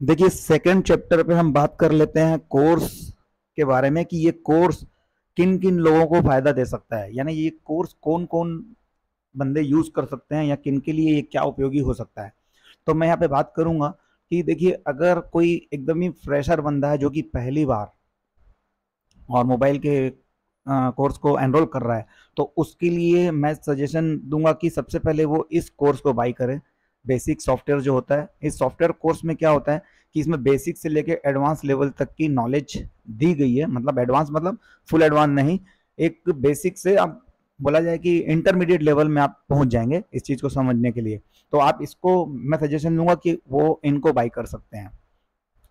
देखिए, second chapter पे हम बात कर लेते हैं कोर्स के बारे में कि ये कोर्स किन किन लोगों को फायदा दे सकता है, यानी ये कोर्स कौन कौन बंदे यूज कर सकते हैं या किन के लिए ये क्या उपयोगी हो सकता है। तो मैं यहाँ पे बात करूंगा कि देखिए, अगर कोई एकदम ही फ्रेशर बंदा है जो कि पहली बार और मोबाइल के कोर्स को एनरोल कर रहा है, तो उसके लिए मैं सजेशन दूंगा कि सबसे पहले वो इस कोर्स को बाई करे। बेसिक सॉफ्टवेयर जो होता है, इस सॉफ्टवेयर कोर्स में क्या होता है कि इसमें बेसिक से लेके एडवांस लेवल तक की नॉलेज दी गई है। मतलब एडवांस मतलब फुल एडवांस नहीं, एक बेसिक से आप बोला जाए कि इंटरमीडिएट लेवल में आप पहुंच जाएंगे इस चीज़ को समझने के लिए। तो आप इसको मैं सजेशन दूंगा कि वो इनको बाई कर सकते हैं।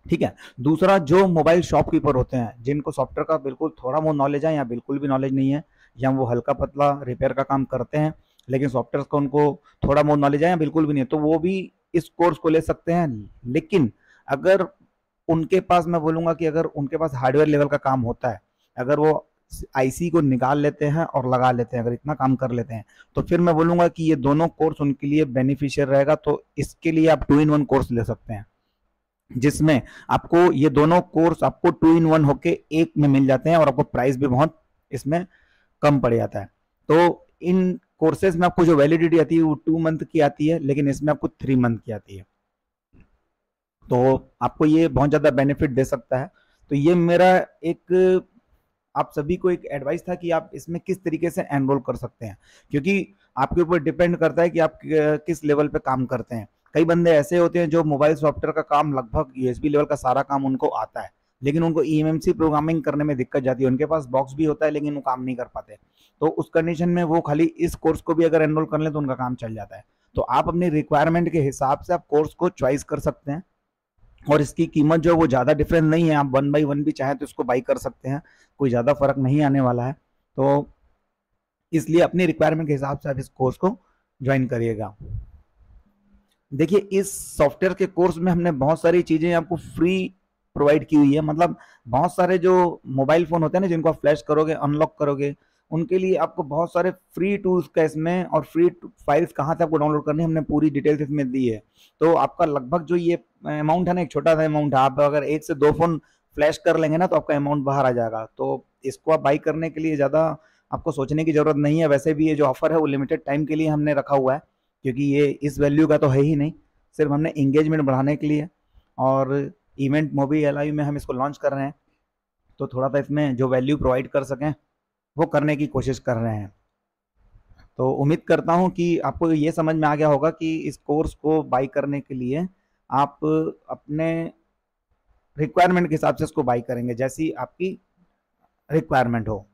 ठीक है। दूसरा, जो मोबाइल शॉपकीपर होते हैं जिनको सॉफ्टवेयर का बिल्कुल थोड़ा बहुत नॉलेज है या बिल्कुल भी नॉलेज नहीं है, या वो हल्का पतला रिपेयर का काम करते हैं लेकिन सॉफ्टवेयर का उनको थोड़ा बहुत नॉलेज है या बिल्कुल भी नहीं है, तो वो भी इस कोर्स को ले सकते हैं। लेकिन अगर उनके पास, मैं बोलूंगा कि अगर उनके पास हार्डवेयर लेवल का काम होता है, अगर वो आईसी को निकाल लेते हैं और लगा लेते हैं, अगर इतना काम कर लेते हैं, तो फिर मैं बोलूंगा कि ये दोनों कोर्स उनके लिए बेनिफिशियल रहेगा। तो इसके लिए आप 2 in 1 कोर्स ले सकते हैं, जिसमें आपको ये दोनों कोर्स आपको 2 in 1 होके एक में मिल जाते हैं और आपको प्राइस भी बहुत इसमें कम पड़ जाता है। तो इन कोर्सेज में आपको जो वैलिडिटी आती है वो 2 मंथ की आती है, लेकिन इसमें आपको 3 मंथ की आती है। तो आपको ये बहुत ज़्यादा बेनिफिट दे सकता है। तो ये मेरा एक आप सभी को एक एडवाइस था कि आप इसमें किस तरीके से एनरोल कर सकते हैं, क्योंकि आपके ऊपर डिपेंड करता है कि आप किस लेवल पे काम करते हैं। कई बंदे ऐसे होते हैं जो मोबाइल सॉफ्टवेयर का काम लगभग यूएसबी लेवल का सारा काम उनको आता है, लेकिन उनको ईएमएमसी प्रोग्रामिंग करने में दिक्कत जाती है। उनके पास बॉक्स भी होता है लेकिन वो काम नहीं कर पाते। तो उस कंडीशन में वो खाली इस कोर्स को भी अगर एनरोल कर लें तो उनका काम चल जाता है। तो आप अपनी रिक्वायरमेंट के हिसाब से आप कोर्स को चॉइस कर सकते हैं, और इसकी कीमत जो है वो ज़्यादा डिफरेंस नहीं है। आप 1 by 1 भी चाहें तो इसको बाई कर सकते हैं, कोई ज़्यादा फर्क नहीं आने वाला है। तो इसलिए अपनी रिक्वायरमेंट के हिसाब से आप इस कोर्स को ज्वाइन करिएगा। देखिए, इस सॉफ्टवेयर के कोर्स में हमने बहुत सारी चीज़ें आपको फ्री प्रोवाइड की हुई है। मतलब बहुत सारे जो मोबाइल फ़ोन होते हैं ना, जिनको आप फ्लैश करोगे, अनलॉक करोगे, उनके लिए आपको बहुत सारे फ्री टूल्स का इसमें, और फ्री फाइल्स कहाँ से आपको डाउनलोड करनी है हमने पूरी डिटेल्स इसमें दी है। तो आपका लगभग जो ये अमाउंट है ना, एक छोटा सा अमाउंट है, आप अगर 1 से 2 फ़ोन फ्लैश कर लेंगे ना तो आपका अमाउंट बाहर आ जाएगा। तो इसको आप बाई करने के लिए ज़्यादा आपको सोचने की ज़रूरत नहीं है। वैसे भी ये जो ऑफर है वो लिमिटेड टाइम के लिए हमने रखा हुआ है, क्योंकि ये इस वैल्यू का तो है ही नहीं, सिर्फ हमने इंगेजमेंट बढ़ाने के लिए और इवेंट मोबी एल में हम इसको लॉन्च कर रहे हैं। तो थोड़ा सा इसमें जो वैल्यू प्रोवाइड कर सकें वो करने की कोशिश कर रहे हैं। तो उम्मीद करता हूँ कि आपको ये समझ में आ गया होगा कि इस कोर्स को बाई करने के लिए आप अपने रिक्वायरमेंट के हिसाब से इसको बाई करेंगे, जैसी आपकी रिक्वायरमेंट हो।